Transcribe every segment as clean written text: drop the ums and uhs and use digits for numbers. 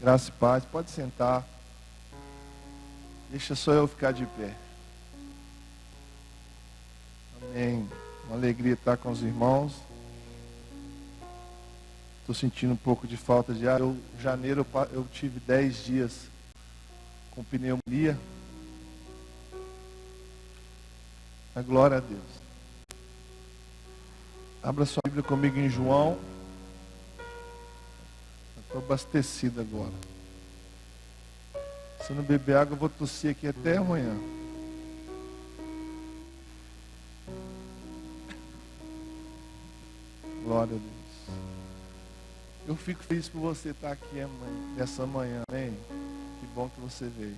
Graça e paz. Pode sentar. Deixa só eu ficar de pé. Amém. Uma alegria estar com os irmãos. Estou sentindo um pouco de falta de ar. Em janeiro eu tive 10 dias com pneumonia. A glória a Deus. Abra sua Bíblia comigo em João. Estou abastecido agora. Se eu não beber água, eu vou tossir aqui até amanhã. Glória a Deus. Eu fico feliz por você estar aqui nessa manhã, amém? Que bom que você veio.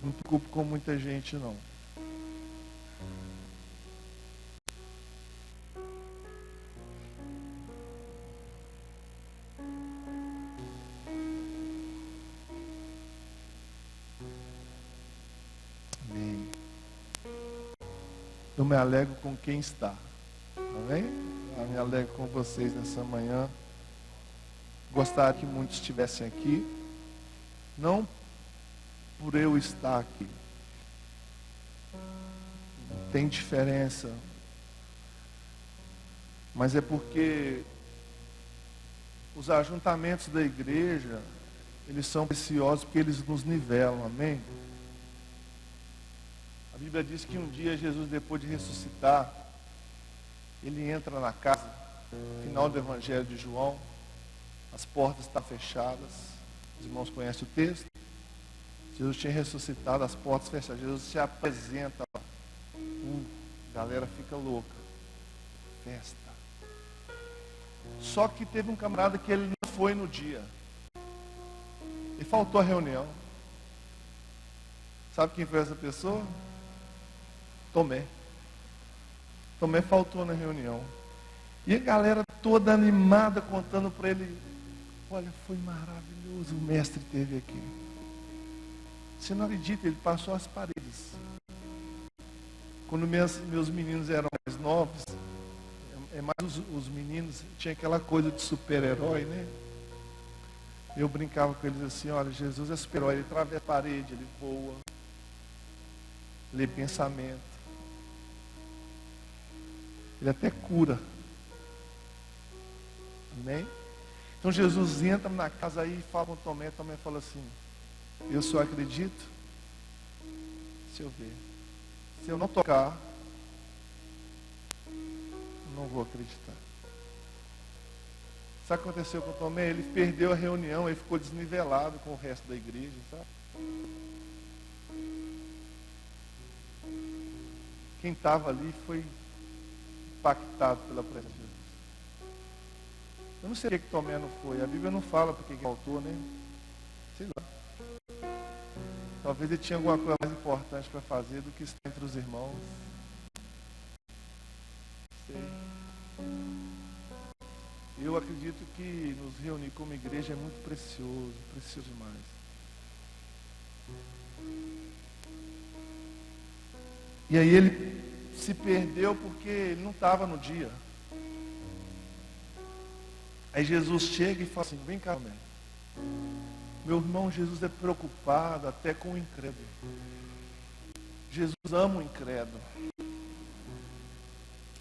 Não me preocupo com muita gente, não. Amém. Eu me alegro com quem está. Amém? Eu me alegro com vocês nessa manhã. Gostaria que muitos estivessem aqui. Não por eu estar aqui. Não tem diferença. Mas é porque os ajuntamentos da igreja, eles são preciosos porque eles nos nivelam, amém? A Bíblia diz que um dia Jesus, depois de ressuscitar, ele entra na casa, final do Evangelho de João, as portas estão fechadas, os irmãos conhecem o texto? Jesus tinha ressuscitado, as portas fechadas, Jesus se apresenta lá, a galera fica louca, festa. Só que teve um camarada que ele não foi no dia, e faltou a reunião. Sabe quem foi essa pessoa? Tomé. Tomé faltou na reunião. E a galera toda animada contando para ele: olha, foi maravilhoso, o mestre esteve aqui. Você não acredita, ele passou as paredes. Quando meus meninos eram mais novos, mais os meninos, tinha aquela coisa de super-herói, né? Eu brincava com eles assim: olha, Jesus é super-herói, ele atravessa a parede, ele voa, lê pensamento, ele até cura. Amém? Então Jesus entra na casa aí e fala com Tomé. Tomé fala assim: eu só acredito se eu ver. Se eu não tocar, não vou acreditar. Sabe o que aconteceu com Tomé? Ele perdeu a reunião, ele ficou desnivelado com o resto da igreja, sabe? Quem estava ali foi impactado pela presença de Jesus. Eu não sei por que Tomé não foi. A Bíblia não fala porque que faltou, né? Sei lá. Talvez ele tinha alguma coisa mais importante para fazer do que estar entre os irmãos. Sei. Eu acredito que nos reunir como igreja é muito precioso, precioso demais. E aí ele se perdeu porque ele não estava no dia. Aí Jesus chega e fala assim: vem cá, meu irmão, Jesus é preocupado até com o incrédulo. Jesus ama o incrédulo.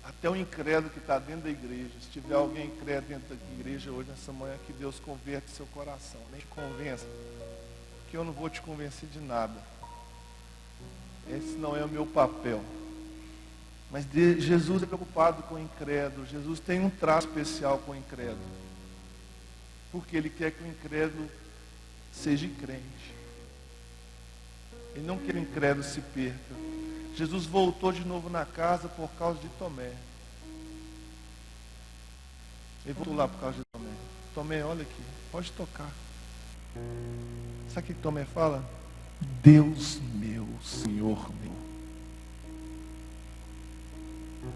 Até o incrédulo que está dentro da igreja. Se tiver alguém incrédulo dentro da igreja hoje, nessa manhã, que Deus converte seu coração. Nem te convença, que eu não vou te convencer de nada. Esse não é o meu papel. Mas Jesus é preocupado com o incrédulo. Jesus tem um traço especial com o incrédulo. Porque Ele quer que o incrédulo seja crente. Ele não quer que o incrédulo se perca. Jesus voltou de novo na casa por causa de Tomé. Ele voltou lá por causa de Tomé. Tomé, olha aqui, pode tocar. Sabe o que Tomé fala? Deus meu, Senhor meu.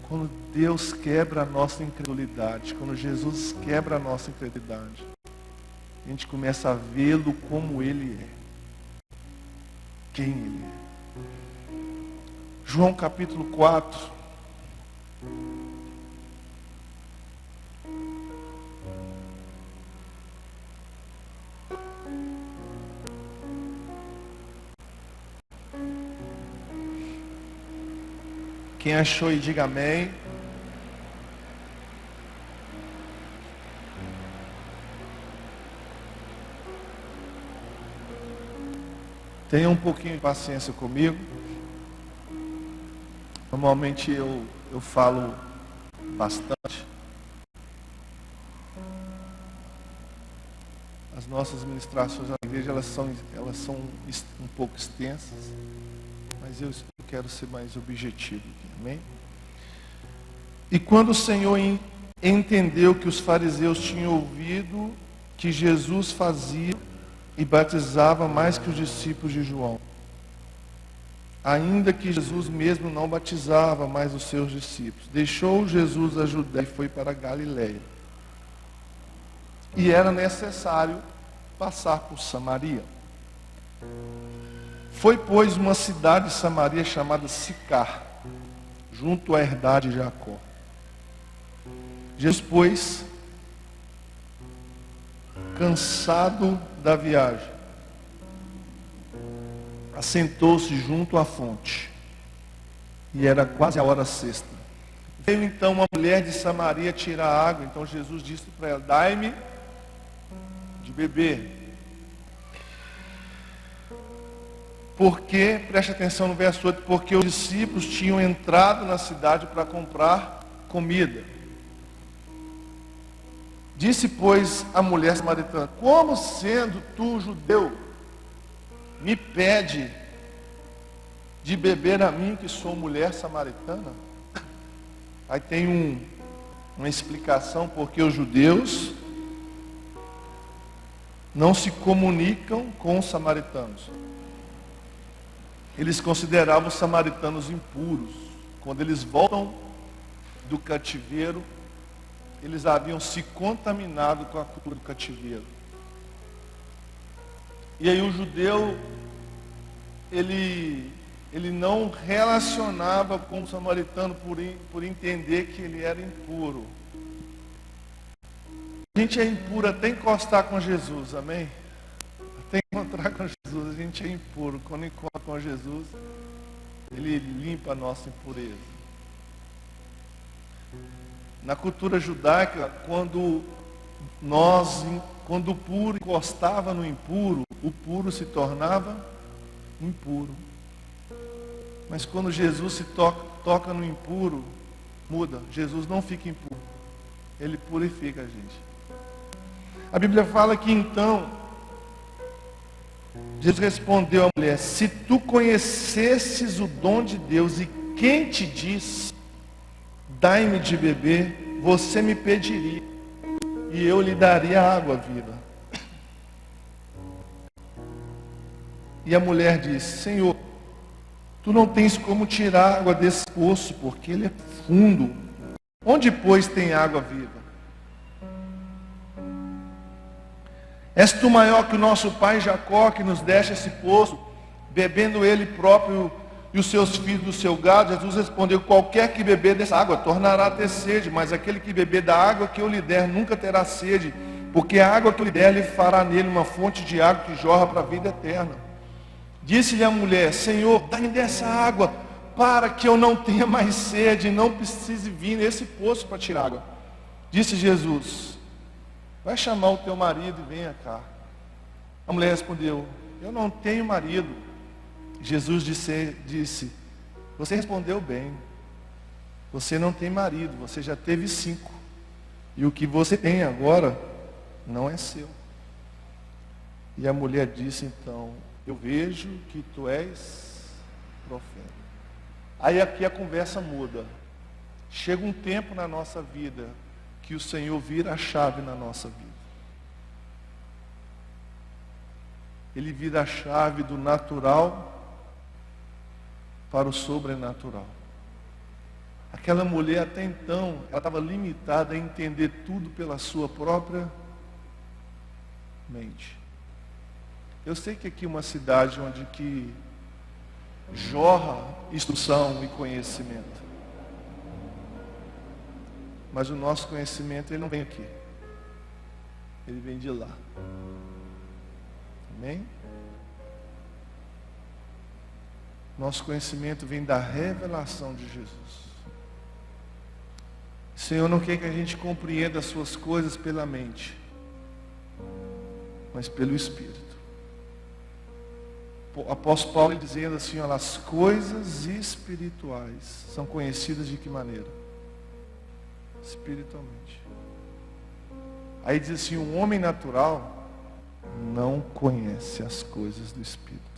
Quando Deus quebra a nossa incredulidade, quando Jesus quebra a nossa incredulidade, a gente começa a vê-lo como Ele é. Quem Ele é. João capítulo 4. Quem achou aí, diga amém. Tenha um pouquinho de paciência comigo. Normalmente eu falo bastante. As nossas ministrações na igreja, elas são um pouco extensas, mas eu quero ser mais objetivo aqui, amém? E quando o Senhor entendeu que os fariseus tinham ouvido que Jesus fazia e batizava mais que os discípulos de João, ainda que Jesus mesmo não batizava mais os seus discípulos, deixou Jesus a Judéia e foi para a Galiléia. E era necessário passar por Samaria. Foi, pois, uma cidade de Samaria chamada Sicar, junto à herdade de Jacó. Jesus, pois, cansado da viagem, assentou-se junto à fonte, e era quase a hora sexta. Veio então uma mulher de Samaria tirar água. Então Jesus disse para ela: dai-me de beber. Porque, preste atenção no verso 8, porque os discípulos tinham entrado na cidade para comprar comida. Disse, pois, a mulher samaritana: como sendo tu judeu, me pede de beber a mim, que sou mulher samaritana? Aí tem uma explicação, porque os judeus não se comunicam com os samaritanos. Eles consideravam os samaritanos impuros. Quando eles voltam do cativeiro, eles haviam se contaminado com a cultura do cativeiro. E aí o judeu, ele não relacionava com o samaritano por entender que ele era impuro. A gente é impuro até encostar com Jesus, amém? Até encontrar com Jesus, a gente é impuro. Quando encontra com Jesus, Ele limpa a nossa impureza. Na cultura judaica, quando o puro encostava no impuro, o puro se tornava impuro. Mas quando Jesus se toca no impuro, muda. Jesus não fica impuro. Ele purifica a gente. A Bíblia fala que então, Jesus respondeu à mulher: se tu conhecesses o dom de Deus e quem te diz, dai-me de beber, você me pediria e eu lhe daria a água viva. E a mulher disse: Senhor, tu não tens como tirar água desse poço, porque ele é fundo. Onde, pois, tem água viva? És tu maior que o nosso pai Jacó, que nos deste esse poço, bebendo ele próprio e os seus filhos do seu gado? Jesus respondeu: qualquer que beber dessa água tornará a ter sede, mas aquele que beber da água que eu lhe der nunca terá sede, porque a água que eu lhe der lhe fará nele uma fonte de água que jorra para a vida eterna. Disse-lhe a mulher: Senhor, dá-me dessa água, para que eu não tenha mais sede e não precise vir nesse poço para tirar água. Disse Jesus: vai chamar o teu marido e venha cá. A mulher respondeu: eu não tenho marido. Jesus disse: você respondeu bem. Você não tem marido, você já teve 5. E o que você tem agora não é seu. E a mulher disse então: eu vejo que tu és profeta. Aí aqui a conversa muda. Chega um tempo na nossa vida que o Senhor vira a chave na nossa vida. Ele vira a chave do natural para o sobrenatural. Aquela mulher até então, ela estava limitada a entender tudo pela sua própria mente. Eu sei que aqui é uma cidade onde que jorra instrução e conhecimento. Mas o nosso conhecimento, ele não vem aqui. Ele vem de lá. Amém? Nosso conhecimento vem da revelação de Jesus. O Senhor não quer que a gente compreenda as suas coisas pela mente, mas pelo Espírito. O apóstolo Paulo dizendo assim, olha, as coisas espirituais são conhecidas de que maneira? Espiritualmente. Aí diz assim, um homem natural não conhece as coisas do Espírito.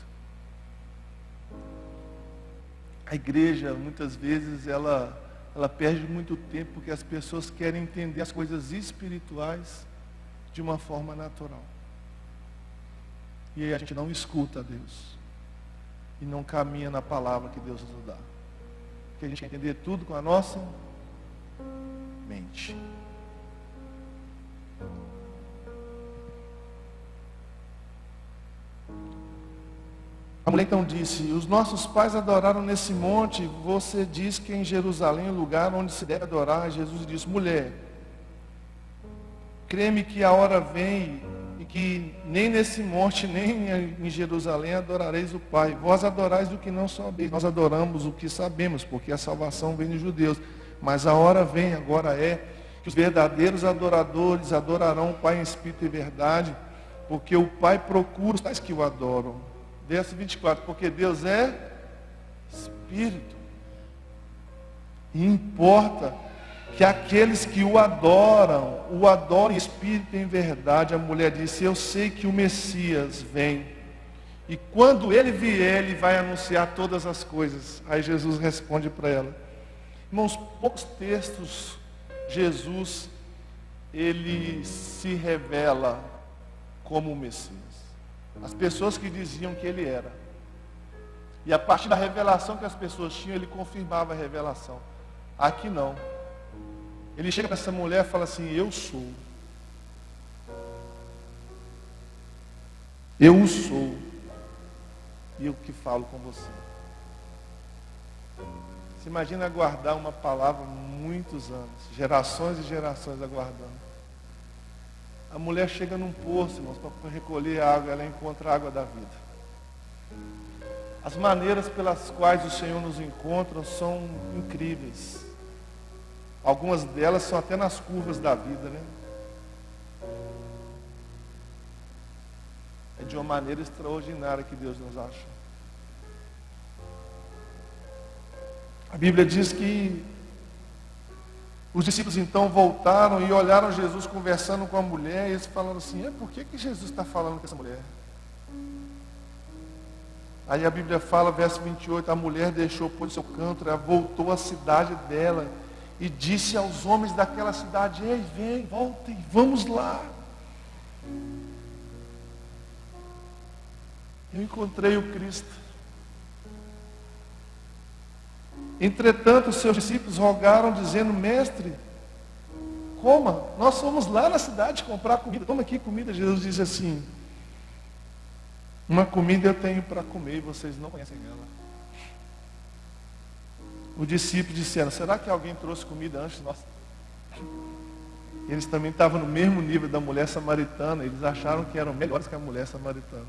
A igreja, muitas vezes, ela perde muito tempo porque as pessoas querem entender as coisas espirituais de uma forma natural. E aí a gente não escuta a Deus. E não caminha na palavra que Deus nos dá. Porque a gente quer entender tudo com a nossa mente. A mulher então disse, os nossos pais adoraram nesse monte, você diz que em Jerusalém é o lugar onde se deve adorar. Jesus disse, mulher, crê-me que a hora vem e que nem nesse monte, nem em Jerusalém adorareis o Pai. Vós adorais o que não sabeis, nós adoramos o que sabemos, porque a salvação vem dos judeus. Mas a hora vem, agora é, que os verdadeiros adoradores adorarão o Pai em espírito e verdade, porque o Pai procura os tais que o adoram. Verso 24, porque Deus é Espírito. E importa que aqueles que o adorem em espírito e em verdade. A mulher disse, eu sei que o Messias vem. E quando ele vier, ele vai anunciar todas as coisas. Aí Jesus responde para ela. Irmãos, poucos textos, Jesus, ele se revela como o Messias. As pessoas que diziam que ele era. E a partir da revelação que as pessoas tinham, ele confirmava a revelação. Aqui não. Ele chega para essa mulher e fala assim, eu sou. Eu sou. E eu que falo com você. Você imagina aguardar uma palavra muitos anos. Gerações e gerações aguardando. A mulher chega num poço, irmãos, para recolher água, ela encontra a água da vida. As maneiras pelas quais o Senhor nos encontra são incríveis. Algumas delas são até nas curvas da vida, né? É de uma maneira extraordinária que Deus nos acha. A Bíblia diz que os discípulos então voltaram e olharam Jesus conversando com a mulher, e eles falaram assim, por que Jesus está falando com essa mulher? Aí a Bíblia fala, verso 28, a mulher deixou por seu canto, ela voltou à cidade dela e disse aos homens daquela cidade, ei, vem, voltem, vamos lá. Eu encontrei o Cristo. Entretanto, os seus discípulos rogaram, dizendo, mestre, coma, nós fomos lá na cidade comprar comida, toma aqui comida. Jesus disse assim, uma comida eu tenho para comer e vocês não conhecem ela. Os discípulos disseram, será que alguém trouxe comida antes de nós? Eles também estavam no mesmo nível da mulher samaritana, eles acharam que eram melhores que a mulher samaritana.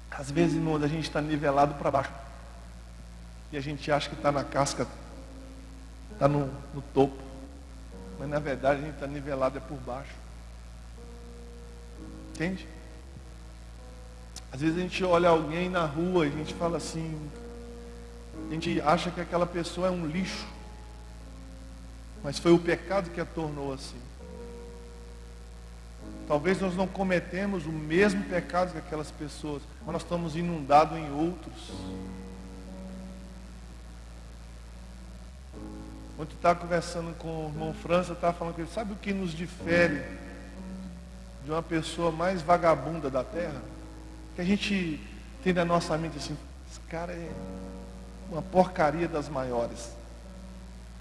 Às vezes, irmãos, a gente está nivelado para baixo. E a gente acha que está na casca, está no topo. Mas na verdade a gente está nivelado por baixo. Entende? Às vezes a gente olha alguém na rua e a gente fala assim, a gente acha que aquela pessoa é um lixo. Mas foi o pecado que a tornou assim. Talvez nós não cometemos o mesmo pecado que aquelas pessoas, mas nós estamos inundados em outros. Quando eu estava conversando com o irmão França, eu estava falando com ele, sabe o que nos difere de uma pessoa mais vagabunda da terra? Que a gente tem na nossa mente assim, esse cara é uma porcaria das maiores.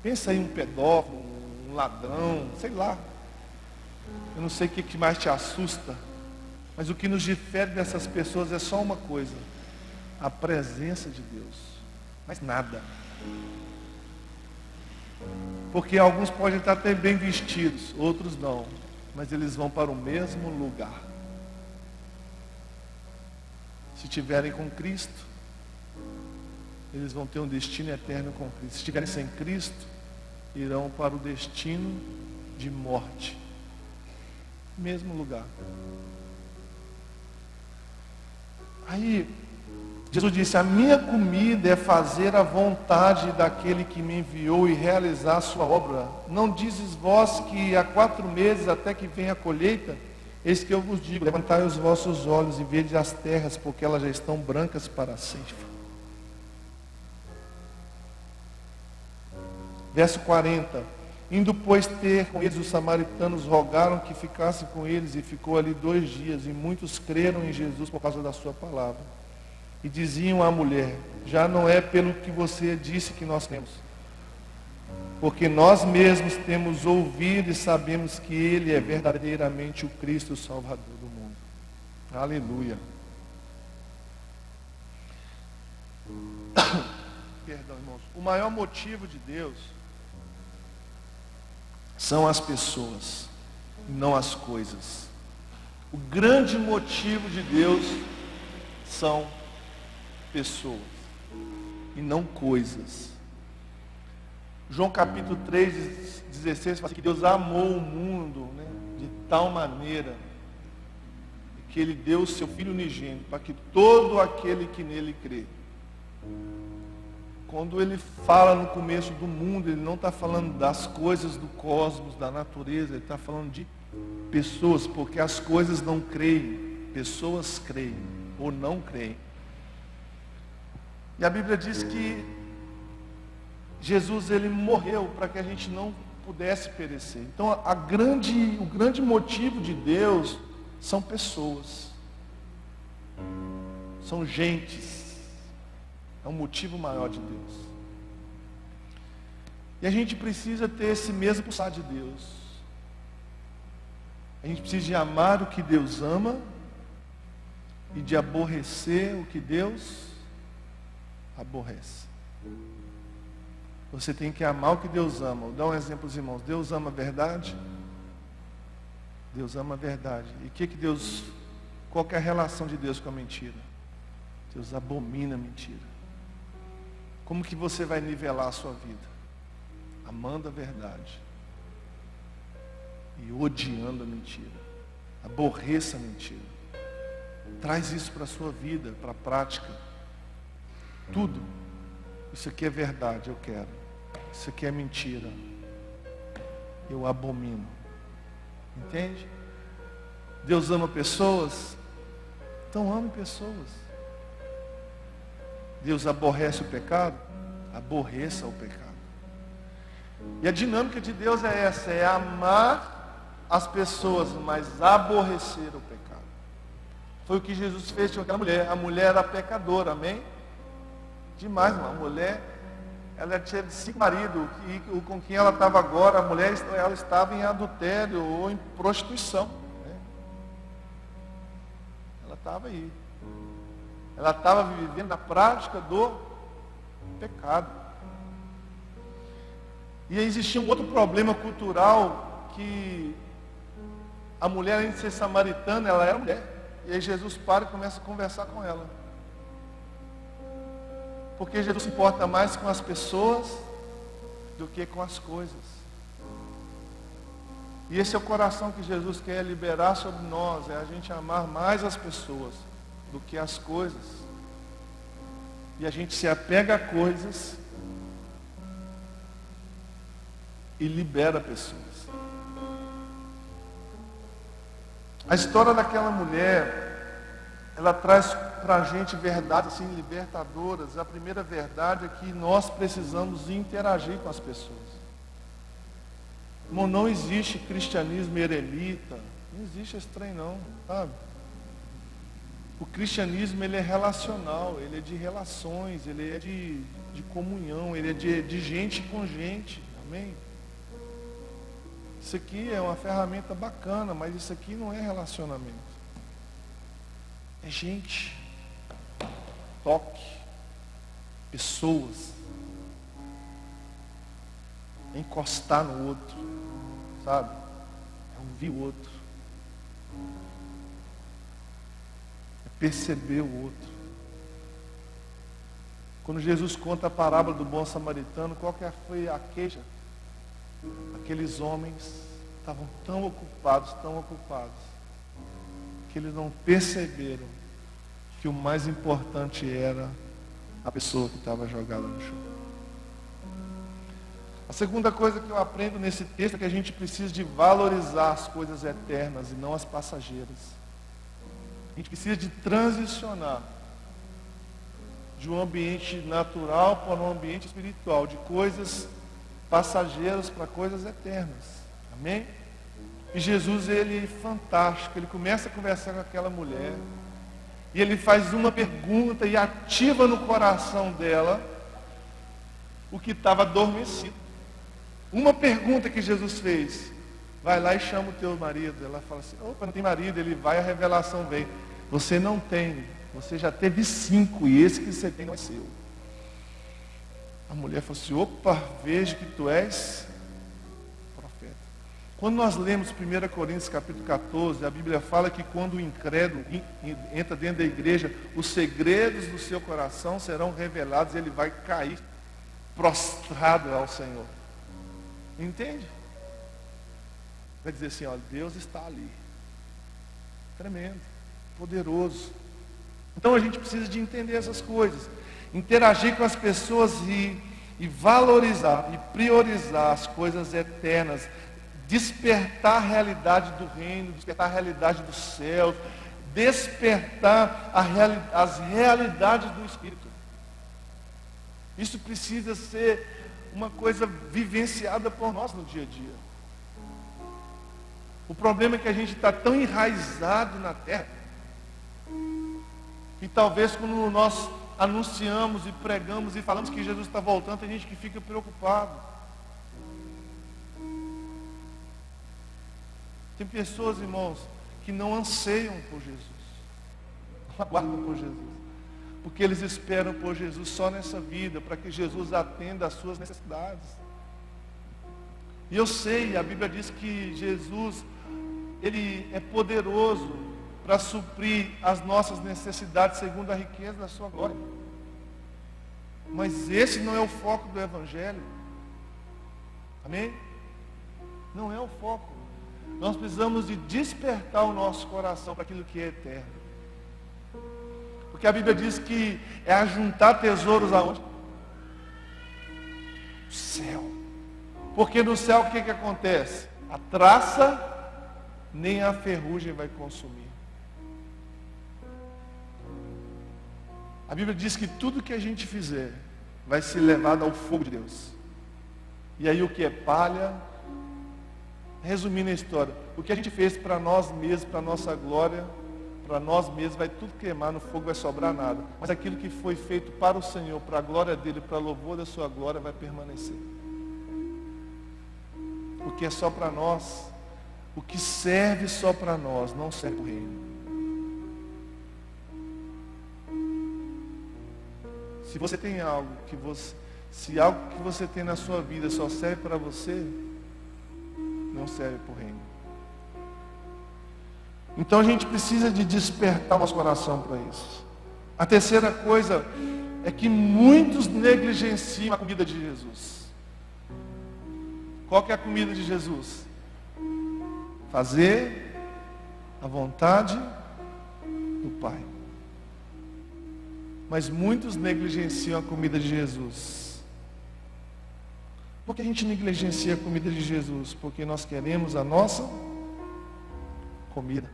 Pensa aí um pedófilo, um ladrão, sei lá. Eu não sei o que mais te assusta. Mas o que nos difere dessas pessoas é só uma coisa. A presença de Deus. Mas nada. Porque alguns podem estar até bem vestidos, outros não. Mas eles vão para o mesmo lugar. Se estiverem com Cristo, eles vão ter um destino eterno com Cristo. Se estiverem sem Cristo, irão para o destino de morte. Mesmo lugar. Aí, Jesus disse: a minha comida é fazer a vontade daquele que me enviou e realizar a sua obra. Não dizes vós que há 4 meses até que venha a colheita? Eis que eu vos digo: levantai os vossos olhos e vede as terras, porque elas já estão brancas para a ceifa. Verso 40. Indo, pois, ter com eles, os samaritanos rogaram que ficasse com eles, e ficou ali 2 dias, e muitos creram em Jesus por causa da sua palavra. E diziam à mulher: já não é pelo que você disse que nós temos, porque nós mesmos temos ouvido e sabemos que Ele é verdadeiramente o Cristo, o Salvador do mundo. Aleluia. Perdão, irmãos. O maior motivo de Deus são as pessoas, não as coisas. O grande motivo de Deus são pessoas e não coisas. João capítulo 3, 16 fala que Deus amou o mundo, né, de tal maneira que Ele deu o seu Filho unigênito para que todo aquele que nele crê. Quando Ele fala no começo do mundo, Ele não está falando das coisas do cosmos, da natureza, Ele está falando de pessoas, porque as coisas não creem, pessoas creem ou não creem. E a Bíblia diz que Jesus, Ele morreu para que a gente não pudesse perecer. Então, o grande motivo de Deus são pessoas. São gentes. É um motivo maior de Deus. E a gente precisa ter esse mesmo pulsar de Deus. A gente precisa de amar o que Deus ama e de aborrecer o que Deus aborrece. Você tem que amar o que Deus ama. Vou dar um exemplo aos irmãos. Deus ama a verdade? Deus ama a verdade. E qual que é a relação de Deus com a mentira? Deus abomina a mentira. Como que você vai nivelar a sua vida? Amando a verdade e odiando a mentira. Aborreça a mentira. Traz isso para a sua vida, para a prática. Tudo. Isso aqui é verdade, eu quero. Isso aqui é mentira. Eu abomino. Entende? Deus ama pessoas? Então ame pessoas. Deus aborrece o pecado? Aborreça o pecado. E a dinâmica de Deus é essa, é amar as pessoas, mas aborrecer o pecado. Foi o que Jesus fez com aquela mulher. A mulher era pecadora, amém? Demais, uma mulher, ela tinha 5 maridos, e com quem ela estava agora, a mulher, ela estava em adultério ou em prostituição. Né? Ela estava aí. Ela estava vivendo na prática do pecado. E existia um outro problema cultural, que a mulher, além de ser samaritana, ela era mulher. E aí Jesus para e começa a conversar com ela. Porque Jesus se importa mais com as pessoas do que com as coisas. E esse é o coração que Jesus quer liberar sobre nós, é a gente amar mais as pessoas do que as coisas. E a gente se apega a coisas e libera pessoas. A história daquela mulher, ela traz para a gente verdades assim, libertadoras. A primeira verdade é que nós precisamos interagir com as pessoas. Irmão, não existe cristianismo eremita, não existe esse trem não, sabe? O cristianismo, ele é relacional, ele é de relações, ele é de comunhão, ele é de gente com gente, amém? Isso aqui é uma ferramenta bacana, mas isso aqui não é relacionamento. É gente, toque, pessoas, é encostar no outro, sabe? É ouvir o outro. É perceber o outro. Quando Jesus conta a parábola do bom samaritano, qual que foi a queixa? Aqueles homens estavam tão ocupados, que eles não perceberam que o mais importante era a pessoa que estava jogada no chão. A segunda coisa que eu aprendo nesse texto é que a gente precisa de valorizar as coisas eternas e não as passageiras. A gente precisa de transicionar de um ambiente natural para um ambiente espiritual, de coisas passageiras para coisas eternas. Amém? E Jesus, ele é fantástico. Ele começa a conversar com aquela mulher. E ele faz uma pergunta e ativa no coração dela o que estava adormecido. Uma pergunta que Jesus fez. Vai lá e chama o teu marido. Ela fala assim, opa, não tem marido. Ele vai, a revelação vem. Você não tem. Você já teve 5 e esse que você tem não é seu. A mulher falou assim, opa, vejo que tu és profeta. Quando nós lemos 1 Coríntios capítulo 14, a Bíblia fala que quando o incrédulo entra dentro da igreja, os segredos do seu coração serão revelados e ele vai cair prostrado ao Senhor. Entende? Vai dizer assim, ó, Deus está ali. Tremendo, poderoso. Então a gente precisa de entender essas coisas. Interagir com as pessoas e valorizar e priorizar as coisas eternas. Despertar a realidade do reino, despertar a realidade dos céus. Despertar as realidades do Espírito. Isso precisa ser uma coisa vivenciada por nós no dia a dia. O problema é que a gente está tão enraizado na terra, e talvez quando nós anunciamos e pregamos e falamos que Jesus está voltando, tem gente que fica preocupado. Tem pessoas, irmãos, que não anseiam por Jesus, não aguardam por Jesus, porque eles esperam por Jesus só nessa vida, para que Jesus atenda às suas necessidades. E eu sei, a Bíblia diz que Jesus, ele é poderoso para suprir as nossas necessidades segundo a riqueza da sua glória. Mas esse não é o foco do Evangelho. Amém? Não é o foco. Nós precisamos de despertar o nosso coração para aquilo que é eterno. Porque a Bíblia diz que é ajuntar tesouros aonde? No céu. Porque no céu o que acontece? A traça nem a ferrugem vai consumir. A Bíblia diz que tudo que a gente fizer vai ser levado ao fogo de Deus. E aí o que é palha, resumindo a história, o que a gente fez para nós mesmos, para a nossa glória, para nós mesmos, vai tudo queimar, no fogo vai sobrar nada. Mas aquilo que foi feito para o Senhor, para a glória dele, para o louvor da sua glória, vai permanecer. O que é só para nós, o que serve só para nós, não serve para o reino. Se você tem algo que você tem na sua vida só serve para você, não serve para o reino. Então a gente precisa de despertar o nosso coração para isso. A terceira coisa é que muitos negligenciam a comida de Jesus. Qual que é a comida de Jesus? Fazer a vontade do Pai. Mas muitos negligenciam a comida de Jesus. Por que a gente negligencia a comida de Jesus? Porque nós queremos a nossa comida.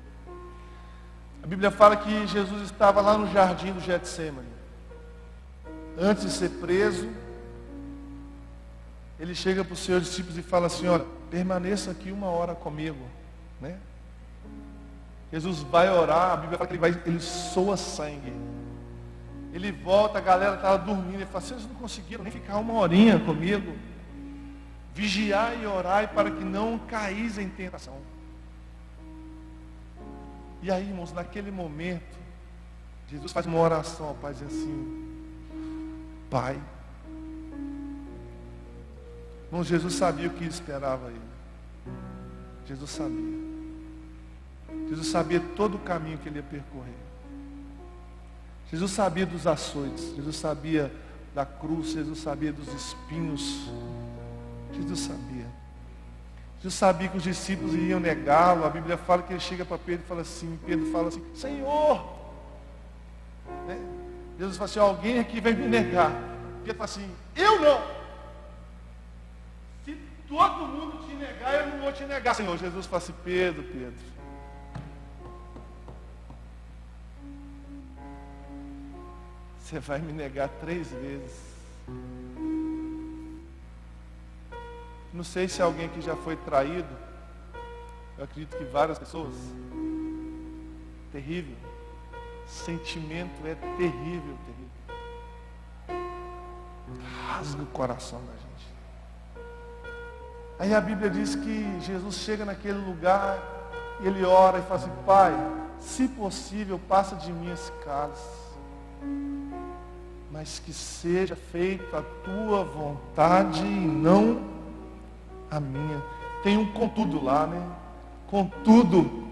A Bíblia fala que Jesus estava lá no jardim do Getsêmani. Antes de ser preso, ele chega para os seus discípulos e fala assim, olha, permaneça aqui 1 hora comigo. Né? Jesus vai orar, a Bíblia fala que ele soa sangue. Ele volta, a galera estava dormindo, ele fala, vocês não conseguiram nem ficar 1 horinha comigo? Vigiar e orar para que não caís em tentação. E aí, irmãos, naquele momento, Jesus faz uma oração ao Pai, diz assim, Pai. Irmãos, Jesus sabia o que esperava ele. Jesus sabia. Jesus sabia todo o caminho que ele ia percorrer. Jesus sabia dos açoites, Jesus sabia da cruz, Jesus sabia dos espinhos. Jesus sabia. Jesus sabia que os discípulos iriam negá-lo. A Bíblia fala que ele chega para Pedro e fala assim, Pedro fala assim, Senhor, né? Jesus fala assim, alguém aqui vai me negar. Pedro fala assim, eu não. Se todo mundo te negar, eu não vou te negar, Senhor. Jesus fala assim, Pedro, você vai me negar 3 vezes. Não sei se alguém que já foi traído. Eu acredito que várias pessoas. Terrível. Sentimento é terrível, terrível. Rasga o coração da gente. Aí a Bíblia diz que Jesus chega naquele lugar e ele ora e fala assim, Pai, se possível, passa de mim esse cálice, mas que seja feita a tua vontade e não a minha. Tem um contudo lá, né? Contudo.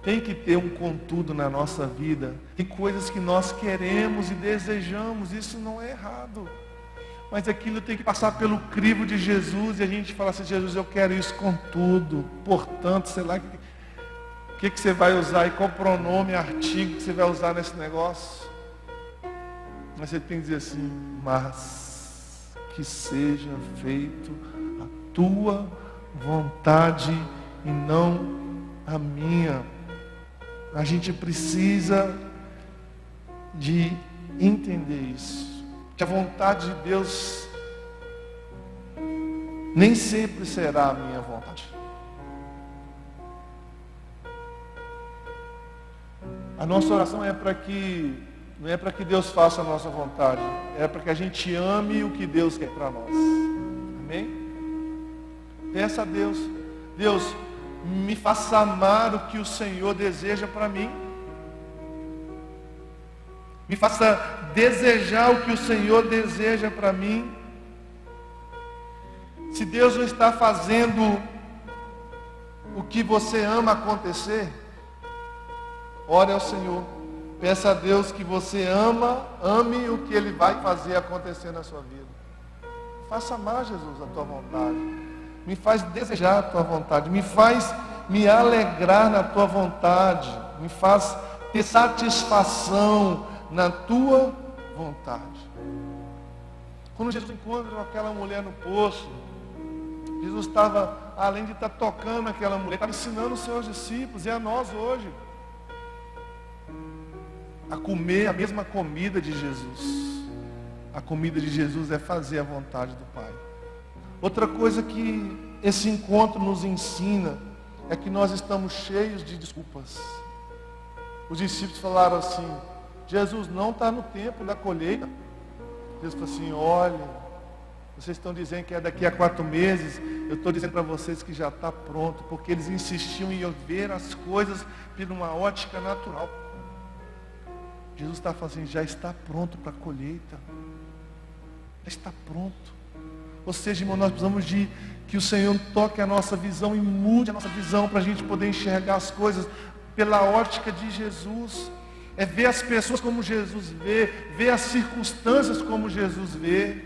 Tem que ter um contudo na nossa vida. Tem coisas que nós queremos e desejamos. Isso não é errado. Mas aquilo tem que passar pelo crivo de Jesus. E a gente fala assim, Jesus, eu quero isso contudo. Portanto, sei lá, o que você vai usar e qual pronome, artigo que você vai usar nesse negócio. Mas você tem que dizer assim, mas que seja feito a tua vontade e não a minha. A gente precisa de entender isso. Que a vontade de Deus nem sempre será a minha vontade. A nossa oração é para que, não é para que Deus faça a nossa vontade, é para que a gente ame o que Deus quer para nós. Amém? Peça a Deus, Deus, me faça amar o que o Senhor deseja para mim. Me faça desejar o que o Senhor deseja para mim. Se Deus não está fazendo o que você ama acontecer, ore ao Senhor. Peça a Deus que você ame o que Ele vai fazer acontecer na sua vida. Faça amar, Jesus, a tua vontade. Me faz desejar a tua vontade. Me faz me alegrar na tua vontade. Me faz ter satisfação na tua vontade. Quando Jesus encontra aquela mulher no poço, Jesus estava, além de estar tocando aquela mulher, estava ensinando os seus discípulos e a nós hoje a comer a mesma comida de Jesus. A comida de Jesus é fazer a vontade do Pai. Outra coisa que esse encontro nos ensina é que nós estamos cheios de desculpas. Os discípulos falaram assim, Jesus não está no tempo da colheita. Jesus falou assim, olha, vocês estão dizendo que é daqui a 4 meses, eu estou dizendo para vocês que já está pronto, porque eles insistiam em ver as coisas por uma ótica natural. Jesus está falando assim, já está pronto para a colheita. Já está pronto. Ou seja, irmão, nós precisamos de que o Senhor toque a nossa visão e mude a nossa visão para a gente poder enxergar as coisas pela ótica de Jesus. É ver as pessoas como Jesus vê, ver as circunstâncias como Jesus vê.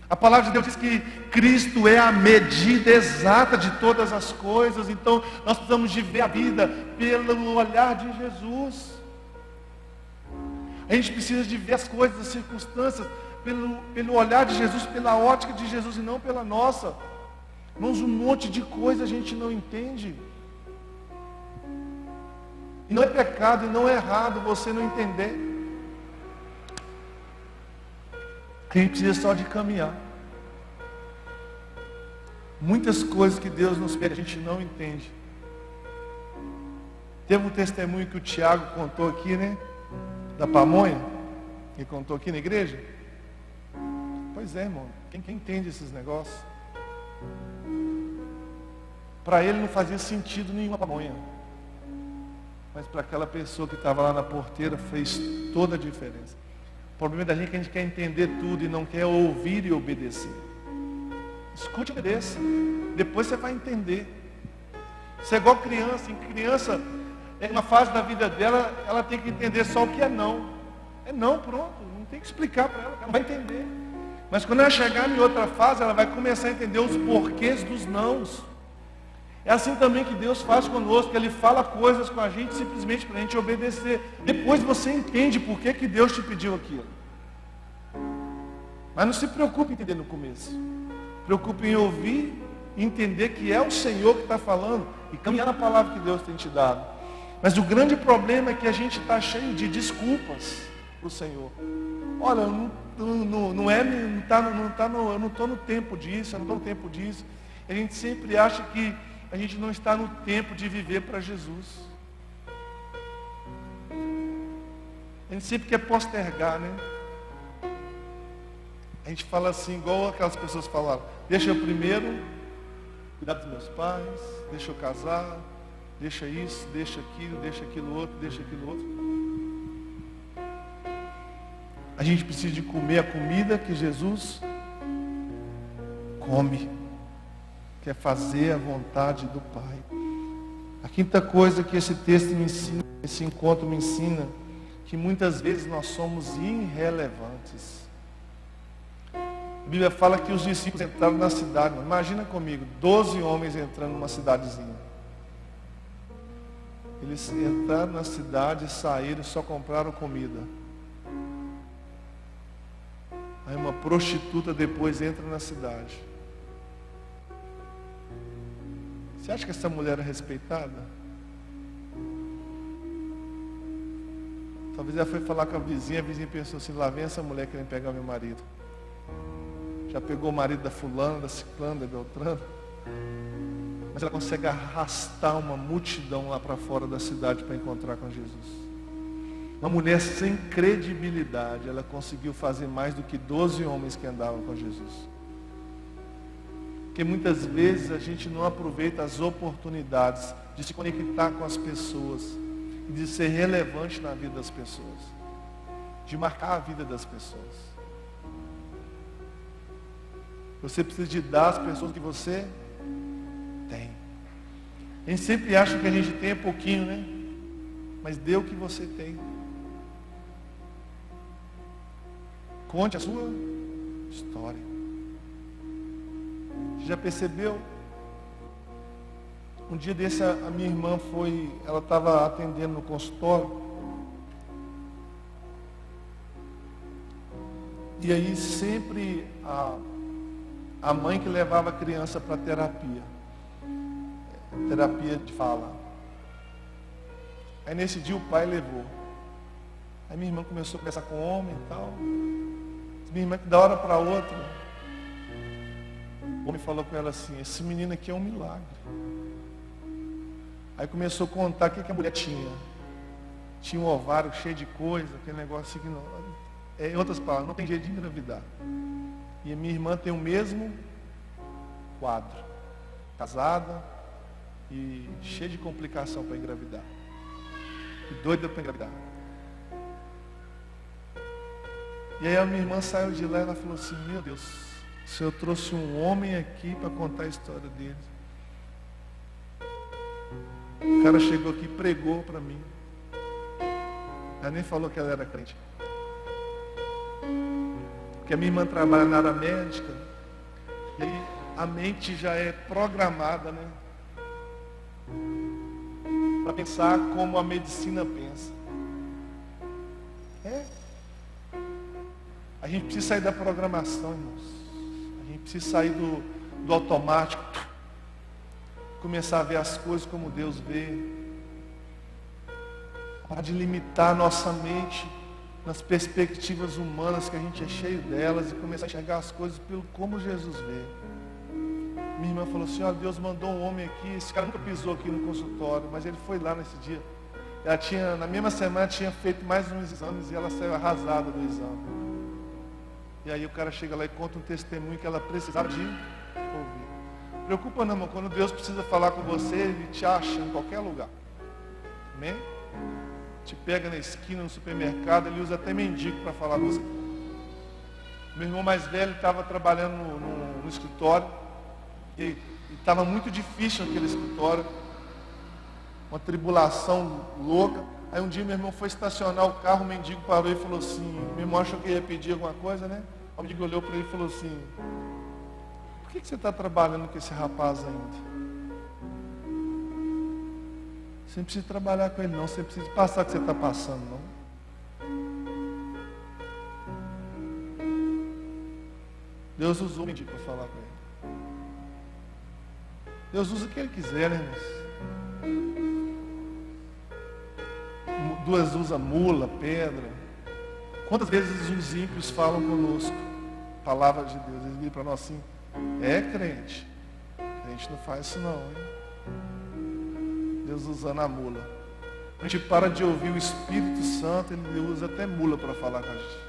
A palavra de Deus diz que Cristo é a medida exata de todas as coisas. Então nós precisamos de ver a vida pelo olhar de Jesus. A gente precisa de ver as coisas, as circunstâncias pelo olhar de Jesus, pela ótica de Jesus e não pela nossa. Irmãos, um monte de coisa a gente não entende. E não é pecado e não é errado você não entender. A gente precisa só de caminhar. Muitas coisas que Deus nos pede a gente não entende. Teve um testemunho que o Tiago contou aqui, né? Da pamonha. Ele contou aqui na igreja. Pois é, irmão. Quem entende esses negócios? Para ele não fazia sentido nenhuma pamonha. Mas para aquela pessoa que estava lá na porteira fez toda a diferença. O problema da gente é que a gente quer entender tudo e não quer ouvir e obedecer. Escute e obedeça. Depois você vai entender. Você é igual criança. Em criança, em uma fase da vida dela, ela tem que entender só o que é não. Não, pronto, não tem que explicar para ela vai entender. Mas quando ela chegar em outra fase, ela vai começar a entender os porquês dos nãos. É assim também que Deus faz conosco, Ele fala coisas com a gente simplesmente para a gente obedecer. Depois você entende por que Deus te pediu aquilo. Mas não se preocupe em entender no começo. Preocupe em ouvir e entender que é o Senhor que está falando e caminhar na palavra que Deus tem te dado. Mas o grande problema é que a gente está cheio de desculpas para o Senhor. Olha, eu não estou no tempo disso, eu não estou no tempo disso. A gente sempre acha que a gente não está no tempo de viver para Jesus. A gente sempre quer postergar, né? A gente fala assim, igual aquelas pessoas falaram, deixa eu primeiro cuidar dos meus pais, deixa eu casar, deixa isso, deixa aquilo outro, deixa aquilo outro. A gente precisa de comer a comida que Jesus come, que é fazer a vontade do Pai. A quinta coisa que esse texto me ensina, esse encontro me ensina, que muitas vezes nós somos irrelevantes. A Bíblia fala que os discípulos entraram na cidade. Imagina comigo, 12 homens entrando numa cidadezinha. Eles entraram na cidade, saíram e só compraram comida. Aí uma prostituta depois entra na cidade. Você acha que essa mulher é respeitada? Talvez ela foi falar com a vizinha pensou assim, lá vem essa mulher querendo pegar meu marido. Já pegou o marido da fulana, da ciclana, da beltrana. Mas ela consegue arrastar uma multidão lá para fora da cidade para encontrar com Jesus. Uma mulher sem credibilidade, ela conseguiu fazer mais do que 12 homens que andavam com Jesus. Porque muitas vezes a gente não aproveita as oportunidades de se conectar com as pessoas e de ser relevante na vida das pessoas, de marcar a vida das pessoas. Você precisa de dar às pessoas que você tem. A gente sempre acha que a gente tem pouquinho, né? Mas dê o que você tem. Conte a sua história. Você já percebeu? Um dia desse a minha irmã ela estava atendendo no consultório. E aí sempre a mãe que levava a criança para terapia de fala. Aí nesse dia o pai levou. Aí minha irmã começou a conversar com o homem e tal. Minha irmã que da hora para outra, o homem falou com ela assim, esse menino aqui é um milagre. Aí começou a contar o que a mulher tinha. Tinha um ovário cheio de coisa, aquele negócio assim que não. Em outras palavras, não tem jeito de engravidar. E a minha irmã tem o mesmo quadro. Casada e cheia de complicação para engravidar. E doida para engravidar. E aí a minha irmã saiu de lá e ela falou assim, meu Deus, o Senhor trouxe um homem aqui para contar a história dele. O cara chegou aqui e pregou para mim. Ela nem falou que ela era crente. Porque a minha irmã trabalha na área médica. E aí a mente já é programada, né? Para pensar como a medicina pensa. A gente precisa sair da programação, irmãos. A gente precisa sair do automático. Começar a ver as coisas como Deus vê. Parar de limitar a nossa mente nas perspectivas humanas, que a gente é cheio delas, e começar a enxergar as coisas pelo como Jesus vê. Minha irmã falou assim, olha, Deus mandou um homem aqui, esse cara nunca pisou aqui no consultório, mas ele foi lá nesse dia. Ela na mesma semana, tinha feito mais uns exames e ela saiu arrasada do exame. E aí o cara chega lá e conta um testemunho que ela precisava de ouvir. Preocupa não, irmão, quando Deus precisa falar com você, Ele te acha em qualquer lugar. Amém? Te pega na esquina, no supermercado, Ele usa até mendigo para falar com você. Meu irmão mais velho estava trabalhando no escritório, e estava muito difícil naquele escritório, uma tribulação louca. Aí um dia meu irmão foi estacionar o carro, o mendigo parou e falou assim, meu irmão achou que ia pedir alguma coisa, né? O mendigo olhou para ele e falou assim, por que você está trabalhando com esse rapaz ainda? Você não precisa trabalhar com ele não, você precisa passar o que você está passando, não. Deus usou o mendigo para falar com ele. Deus usa o que ele quiser, né, irmãos? Duas usa mula, pedra. Quantas vezes os ímpios falam conosco? Palavra de Deus. Eles viram para nós assim, crente. Crente não faz isso não, hein? Deus usando a mula. A gente para de ouvir o Espírito Santo, ele usa até mula para falar com a gente.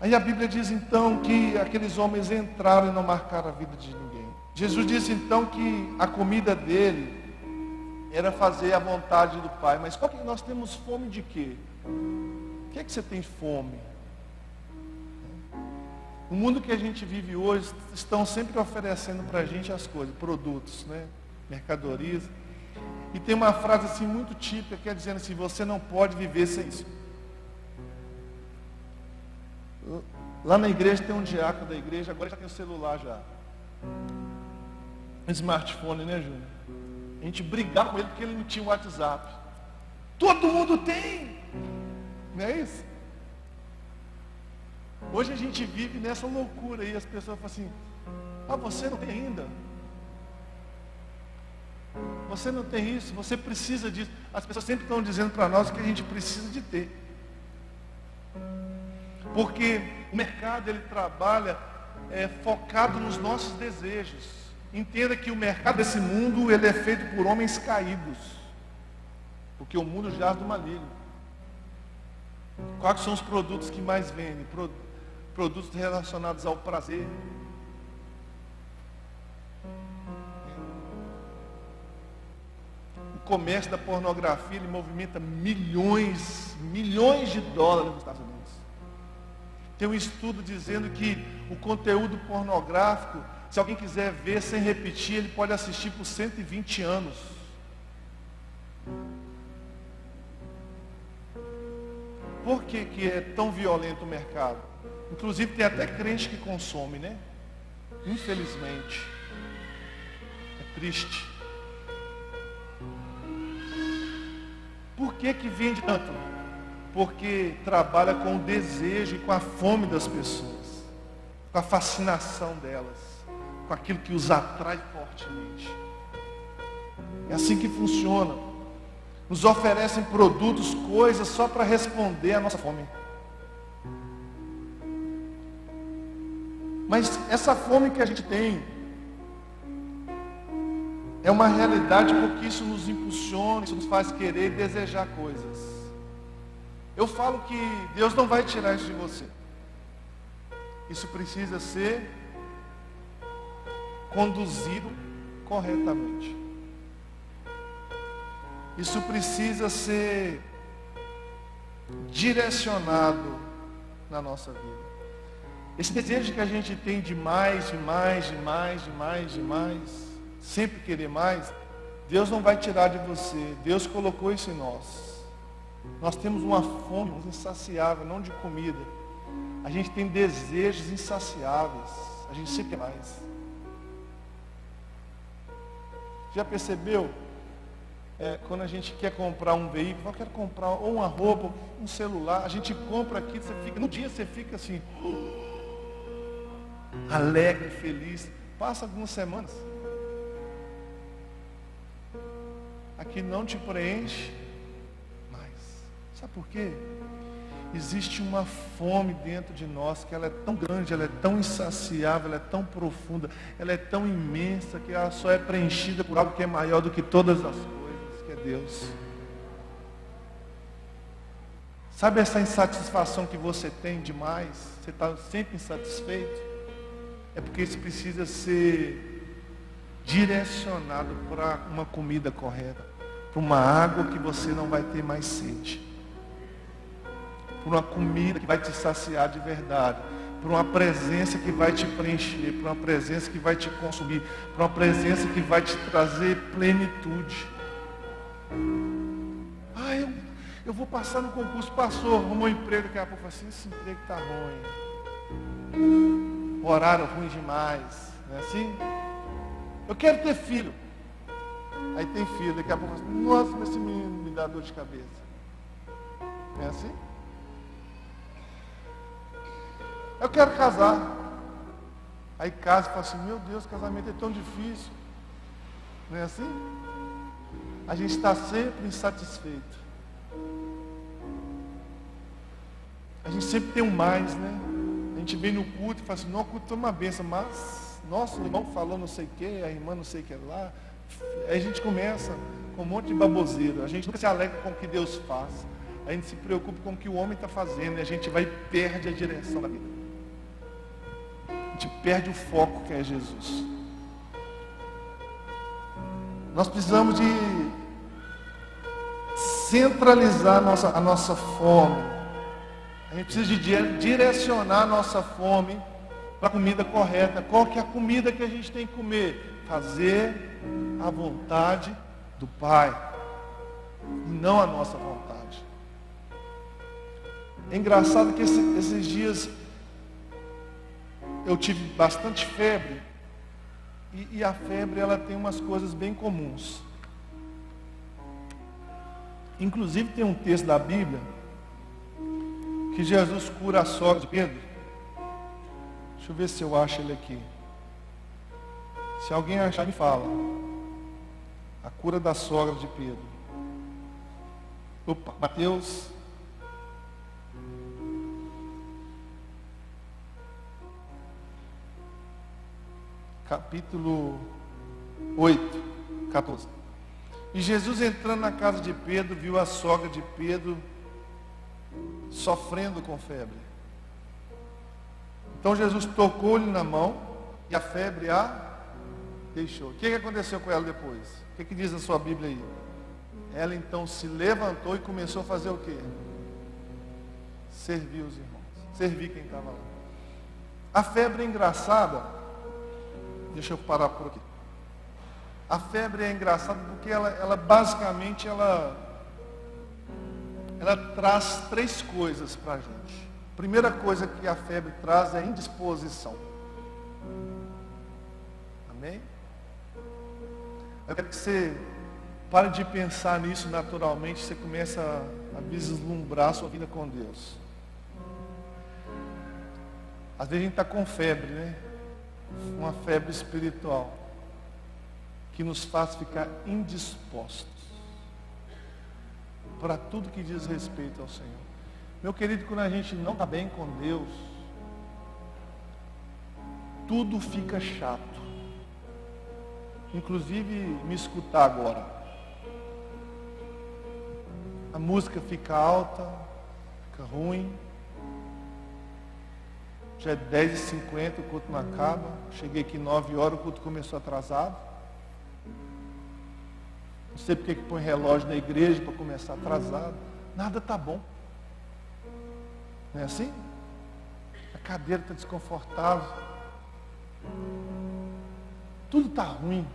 Aí a Bíblia diz então que aqueles homens entraram e não marcaram a vida de ninguém. Jesus disse então que a comida dele era fazer a vontade do Pai. Mas qual que nós temos fome de quê? O que é que você tem fome? No mundo que a gente vive hoje, estão sempre oferecendo para a gente as coisas, produtos, né? Mercadorias. E tem uma frase assim muito típica, que é dizendo assim, você não pode viver sem isso. Lá na igreja tem um diácono da igreja, agora já tem o celular já. Um smartphone, né, Júnior? A gente brigava com ele porque ele não tinha o WhatsApp. Todo mundo tem! Não é isso? Hoje a gente vive nessa loucura aí, as pessoas falam assim, você não tem ainda? Você não tem isso, você precisa disso. As pessoas sempre estão dizendo para nós que a gente precisa de ter. Porque o mercado, ele trabalha focado nos nossos desejos. Entenda que o mercado desse mundo, ele é feito por homens caídos. Porque o mundo jaz do maligno. Quais são os produtos que mais vendem? Produtos relacionados ao prazer. O comércio da pornografia, ele movimenta milhões de dólares nos Estados Unidos. Tem um estudo dizendo que o conteúdo pornográfico, se alguém quiser ver sem repetir, ele pode assistir por 120 anos. Por que é tão violento o mercado? Inclusive tem até crente que consome, né? Infelizmente. É triste. Por que vende tanto? Porque trabalha com o desejo e com a fome das pessoas, com a fascinação delas, com aquilo que os atrai fortemente. É assim que funciona. Nos oferecem produtos, coisas só para responder à nossa fome. Mas essa fome que a gente tem é uma realidade porque isso nos impulsiona, isso nos faz querer e desejar coisas. Eu falo que Deus não vai tirar isso de você. Isso precisa ser conduzido corretamente. Isso precisa ser direcionado na nossa vida. Esse desejo que a gente tem de mais, sempre querer mais, Deus não vai tirar de você. Deus colocou isso em nós. Nós temos uma fome insaciável, não de comida. A gente tem desejos insaciáveis. A gente sempre quer mais. Já percebeu? Quando a gente quer comprar um veículo, eu quero comprar ou uma roupa, um celular, a gente compra aqui, no dia você fica assim, alegre, feliz. Passa algumas semanas. Aqui não te preenche mais. Sabe por quê? Existe uma fome dentro de nós que ela é tão grande, ela é tão insaciável, ela é tão profunda, ela é tão imensa que ela só é preenchida por algo que é maior do que todas as coisas, que é Deus. Sabe essa insatisfação que você tem demais? Você está sempre insatisfeito? É porque isso precisa ser direcionado para uma comida correta, para uma água que você não vai ter mais sede, para uma comida que vai te saciar de verdade, para uma presença que vai te preencher, para uma presença que vai te consumir, para uma presença que vai te trazer plenitude. Eu vou passar no concurso, passou, arrumou um emprego, daqui a pouco fala assim, esse emprego está ruim. O horário ruim demais. Não é assim? Eu quero ter filho. Aí tem filho, daqui a pouco fala assim, nossa, mas esse menino me dá dor de cabeça. Não é assim? Eu quero casar. Aí casa e fala assim, meu Deus, casamento é tão difícil. Não é assim? A gente está sempre insatisfeito. A gente sempre tem um mais, né? A gente vem no culto e fala assim, não, o culto é uma benção, mas, nossa, o irmão falou não sei o que, a irmã não sei o que lá. Aí a gente começa com um monte de baboseira. A gente nunca se alegra com o que Deus faz. A gente se preocupa com o que o homem está fazendo e a gente vai e perde a direção da vida. A gente perde o foco que é Jesus. Nós precisamos de centralizar a nossa fome. A gente precisa de direcionar a nossa fome para a comida correta. Qual que é a comida que a gente tem que comer? Fazer a vontade do Pai, e não a nossa vontade. É engraçado que esses dias eu tive bastante febre, e a febre ela tem umas coisas bem comuns. Inclusive tem um texto da Bíblia que Jesus cura a sogra de Pedro. Deixa eu ver se eu acho ele aqui. Se alguém achar, me fala. A cura da sogra de Pedro. Opa, Mateus. Capítulo 8, 14. E Jesus, entrando na casa de Pedro, viu a sogra de Pedro sofrendo com febre. Então Jesus tocou-lhe na mão e a febre a deixou. O que aconteceu com ela depois? O que diz na sua Bíblia aí? Ela então se levantou e começou a fazer o quê? Servir os irmãos. Servir quem estava lá. A febre é engraçada. Deixa eu parar por aqui. A febre é engraçada porque ela basicamente traz três coisas para a gente. A primeira coisa que a febre traz é indisposição. Amém? Eu quero que você pare de pensar nisso naturalmente, você começa a vislumbrar a sua vida com Deus. Às vezes a gente está com febre, né? Uma febre espiritual que nos faz ficar indispostos para tudo que diz respeito ao Senhor. Meu querido, quando a gente não está bem com Deus, tudo fica chato. Inclusive me escutar agora. A música fica alta, fica ruim. Já é 10h50, o culto não acaba. Cheguei aqui 9 horas, o culto começou atrasado. Não sei porque que põe relógio na igreja para começar atrasado. Nada está bom. Não é assim? A cadeira está desconfortável. Tudo está ruim.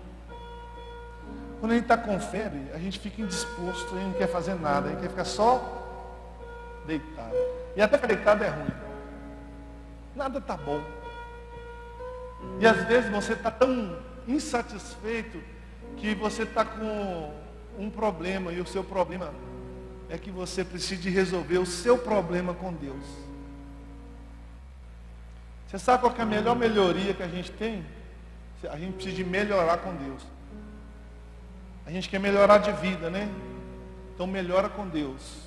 Quando a gente está com febre, a gente fica indisposto, a gente não quer fazer nada, a gente quer ficar só deitado. E até ficar deitado é ruim. Nada está bom. E às vezes você está tão insatisfeito que você está com um problema, e o seu problema é que você precisa de resolver o seu problema com Deus. Você sabe qual que é a melhor melhoria que a gente tem? A gente precisa de melhorar com Deus. A gente quer melhorar de vida, né? Então melhora com Deus.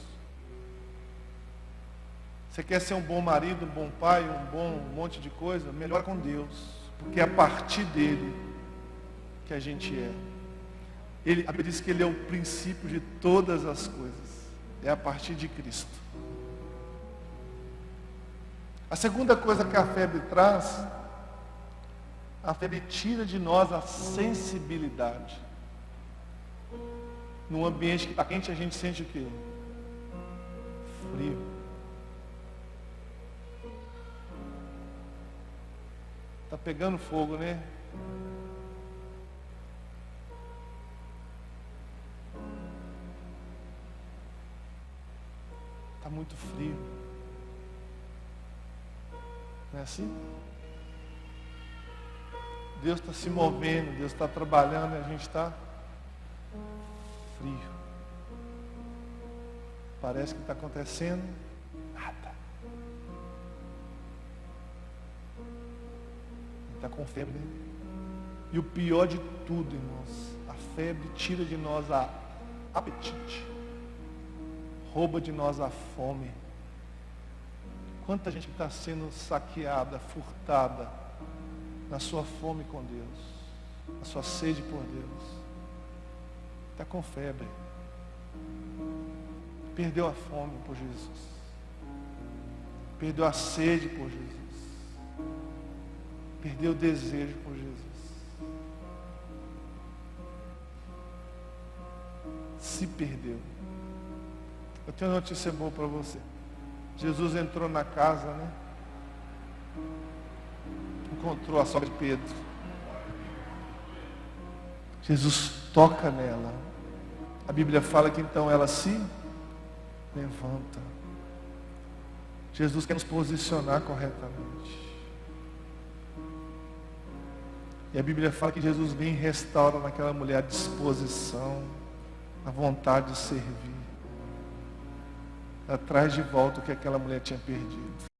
Você quer ser um bom marido, um bom pai, um monte de coisa? Melhora com Deus. Porque é a partir dele que a gente é. A Bíblia diz que ele é o princípio de todas as coisas. É a partir de Cristo. A segunda coisa que a febre traz, a febre tira de nós a sensibilidade. Num ambiente que está quente, a gente sente o quê? Frio. Está pegando fogo, né? Está muito frio. Não é assim? Deus está se movendo, Deus está trabalhando e a gente está frio. Parece que está acontecendo nada. Está com febre. E o pior de tudo, irmãos, a febre tira de nós a apetite, rouba de nós a fome. Quanta gente está sendo saqueada, furtada na sua fome com Deus, na sua sede por Deus. Está com febre. Perdeu a fome por Jesus. Perdeu a sede por Jesus. Perdeu o desejo por Jesus. Se perdeu. Eu tenho uma notícia boa para você. Jesus entrou na casa, né? Encontrou a sogra de Pedro. Jesus toca nela. A Bíblia fala que então ela se levanta. Jesus quer nos posicionar corretamente. E a Bíblia fala que Jesus vem e restaura naquela mulher a disposição, a vontade de servir. Ela traz de volta o que aquela mulher tinha perdido.